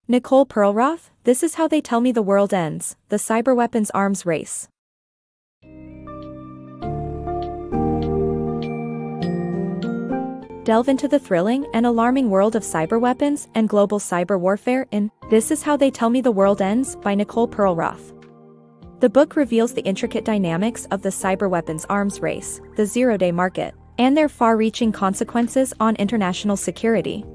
Nicole Perlroth, This Is How They Tell Me the World Ends, The Cyberweapons Arms Race. Delve into the thrilling and alarming world of cyberweapons and global cyber warfare in This Is How They Tell Me the World Ends by Nicole Perlroth. The book reveals the intricate dynamics of the cyberweapons arms race, the zero-day market, and their far-reaching consequences on international security.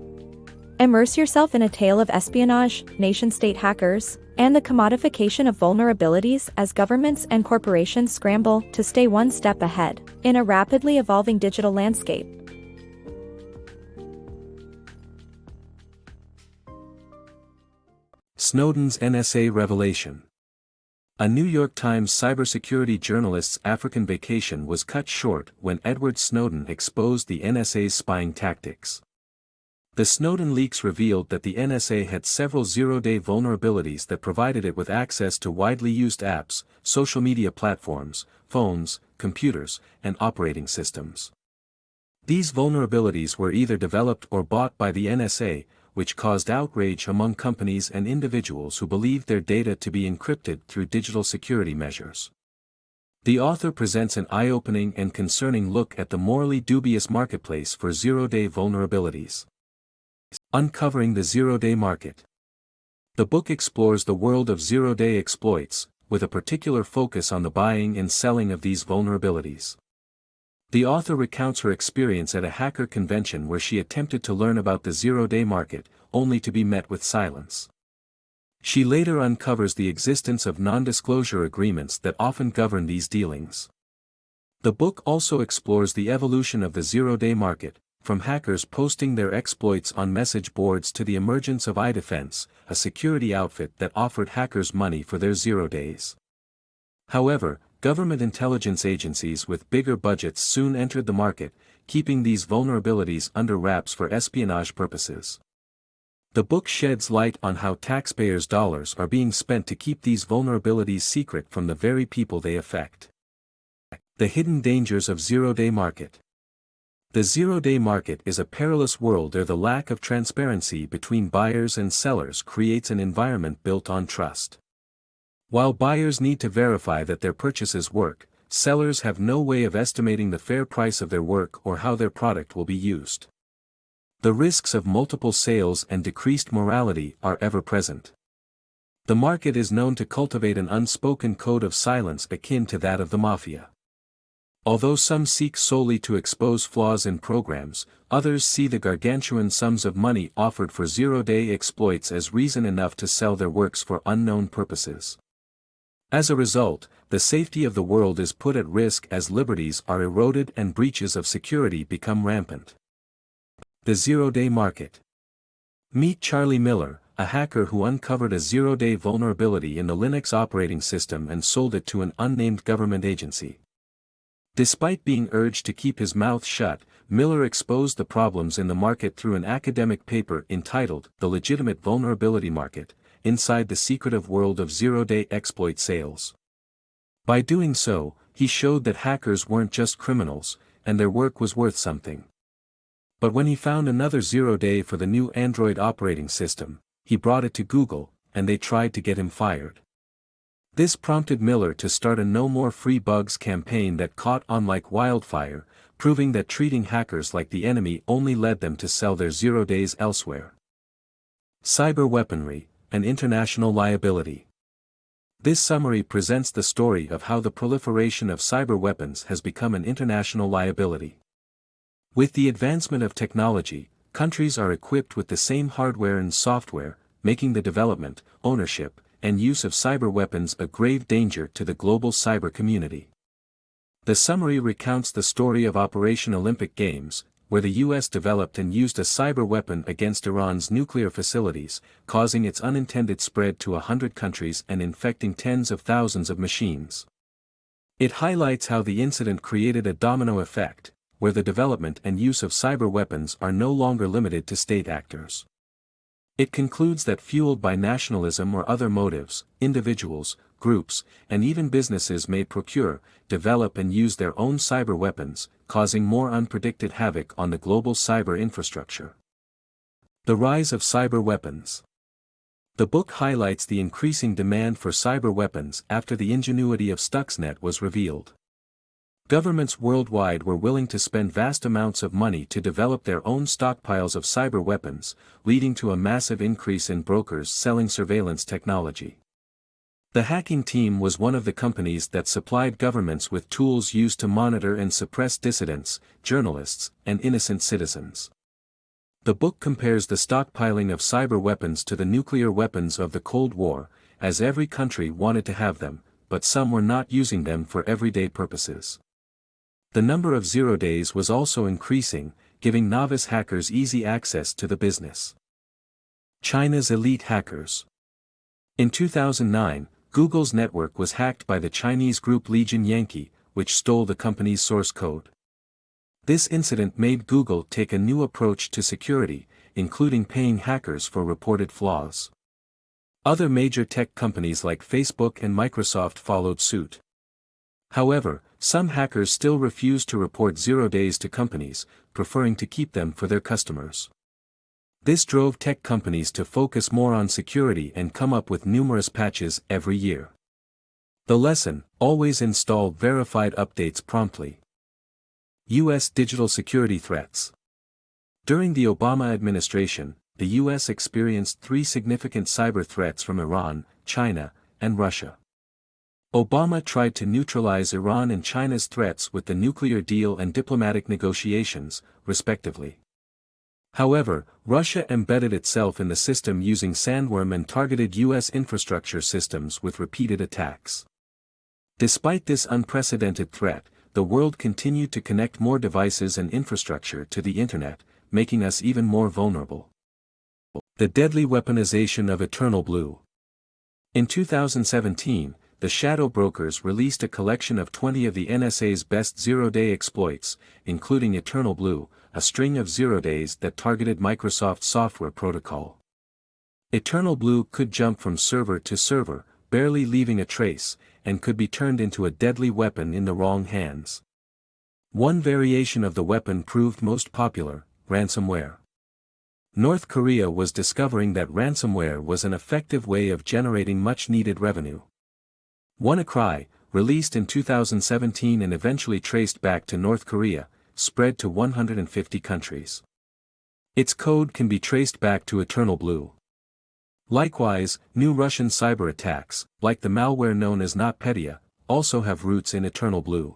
Immerse yourself in a tale of espionage, nation-state hackers, and the commodification of vulnerabilities as governments and corporations scramble to stay one step ahead in a rapidly evolving digital landscape. Snowden's NSA revelation. A New York Times cybersecurity journalist's African vacation was cut short when Edward Snowden exposed the NSA's spying tactics. The Snowden leaks revealed that the NSA had several zero-day vulnerabilities that provided it with access to widely used apps, social media platforms, phones, computers, and operating systems. These vulnerabilities were either developed or bought by the NSA, which caused outrage among companies and individuals who believed their data to be encrypted through digital security measures. The author presents an eye-opening and concerning look at the morally dubious marketplace for zero-day vulnerabilities. Uncovering the zero-day market. The book explores the world of zero-day exploits, with a particular focus on the buying and selling of these vulnerabilities. The author recounts her experience at a hacker convention where she attempted to learn about the zero-day market, only to be met with silence. She later uncovers the existence of non-disclosure agreements that often govern these dealings. The book also explores the evolution of the zero-day market, from hackers posting their exploits on message boards to the emergence of iDefense, a security outfit that offered hackers money for their zero days. However, government intelligence agencies with bigger budgets soon entered the market, keeping these vulnerabilities under wraps for espionage purposes. The book sheds light on how taxpayers' dollars are being spent to keep these vulnerabilities secret from the very people they affect. The hidden dangers of zero-day market. The zero-day market is a perilous world where the lack of transparency between buyers and sellers creates an environment built on trust. While buyers need to verify that their purchases work, sellers have no way of estimating the fair price of their work or how their product will be used. The risks of multiple sales and decreased morality are ever present. The market is known to cultivate an unspoken code of silence akin to that of the mafia. Although some seek solely to expose flaws in programs, others see the gargantuan sums of money offered for zero-day exploits as reason enough to sell their works for unknown purposes. As a result, the safety of the world is put at risk as liberties are eroded and breaches of security become rampant. The zero-day market. Meet Charlie Miller, a hacker who uncovered a zero-day vulnerability in the Linux operating system and sold it to an unnamed government agency. Despite being urged to keep his mouth shut, Miller exposed the problems in the market through an academic paper entitled The Legitimate Vulnerability Market, Inside the Secretive World of Zero-Day Exploit Sales. By doing so, he showed that hackers weren't just criminals, and their work was worth something. But when he found another zero-day for the new Android operating system, he brought it to Google, and they tried to get him fired. This prompted Miller to start a No More Free Bugs campaign that caught on like wildfire, proving that treating hackers like the enemy only led them to sell their zero days elsewhere. Cyberweaponry, an international liability. This summary presents the story of how the proliferation of cyberweapons has become an international liability. With the advancement of technology, countries are equipped with the same hardware and software, making the development, ownership, and use of cyberweapons a grave danger to the global cyber community. The summary recounts the story of Operation Olympic Games, where the U.S. developed and used a cyber weapon against Iran's nuclear facilities, causing its unintended spread to 100 countries and infecting tens of thousands of machines. It highlights how the incident created a domino effect, where the development and use of cyber weapons are no longer limited to state actors. It concludes that fueled by nationalism or other motives, individuals, groups, and even businesses may procure, develop and use their own cyber weapons, causing more unpredicted havoc on the global cyber infrastructure. The rise of cyber weapons. The book highlights the increasing demand for cyber weapons after the ingenuity of Stuxnet was revealed. Governments worldwide were willing to spend vast amounts of money to develop their own stockpiles of cyber weapons, leading to a massive increase in brokers selling surveillance technology. The hacking team was one of the companies that supplied governments with tools used to monitor and suppress dissidents, journalists, and innocent citizens. The book compares the stockpiling of cyber weapons to the nuclear weapons of the Cold War, as every country wanted to have them, but some were not using them for everyday purposes. The number of zero days was also increasing, giving novice hackers easy access to the business. China's elite hackers. In 2009, Google's network was hacked by the Chinese group Legion Yankee, which stole the company's source code. This incident made Google take a new approach to security, including paying hackers for reported flaws. Other major tech companies like Facebook and Microsoft followed suit. However, some hackers still refused to report zero days to companies, preferring to keep them for their customers. This drove tech companies to focus more on security and come up with numerous patches every year. The lesson: always install verified updates promptly. U.S. digital security threats. During the Obama administration, the U.S. experienced 3 significant cyber threats from Iran, China, and Russia. Obama tried to neutralize Iran and China's threats with the nuclear deal and diplomatic negotiations, respectively. However, Russia embedded itself in the system using sandworm and targeted U.S. infrastructure systems with repeated attacks. Despite this unprecedented threat, the world continued to connect more devices and infrastructure to the Internet, making us even more vulnerable. The deadly weaponization of EternalBlue. In 2017, the shadow brokers released a collection of 20 of the NSA's best zero-day exploits, including EternalBlue, a string of zero days that targeted Microsoft's software protocol. EternalBlue could jump from server to server, barely leaving a trace, and could be turned into a deadly weapon in the wrong hands. One variation of the weapon proved most popular: ransomware. North Korea was discovering that ransomware was an effective way of generating much-needed revenue. WannaCry, released in 2017 and eventually traced back to North Korea, spread to 150 countries. Its code can be traced back to EternalBlue. Likewise, new Russian cyber attacks, like the malware known as NotPetya, also have roots in EternalBlue.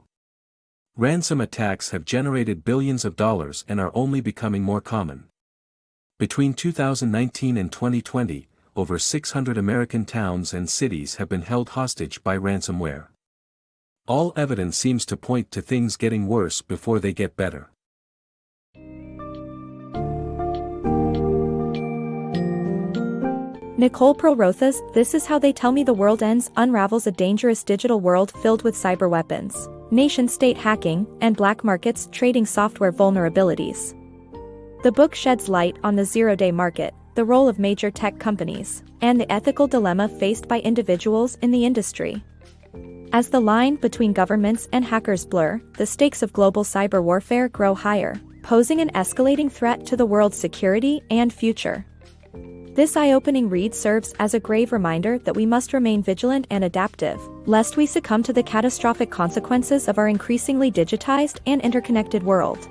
Ransom attacks have generated billions of dollars and are only becoming more common. Between 2019 and 2020, over 600 American towns and cities have been held hostage by ransomware. All evidence seems to point to things getting worse before they get better. Nicole Perlroth's "This Is How They Tell Me the World Ends" unravels a dangerous digital world filled with cyberweapons, nation-state hacking, and black markets trading software vulnerabilities. The book sheds light on the zero-day market, the role of major tech companies, and the ethical dilemma faced by individuals in the industry. As the line between governments and hackers blur, the stakes of global cyber warfare grow higher, posing an escalating threat to the world's security and future. This eye-opening read serves as a grave reminder that we must remain vigilant and adaptive, lest we succumb to the catastrophic consequences of our increasingly digitized and interconnected world.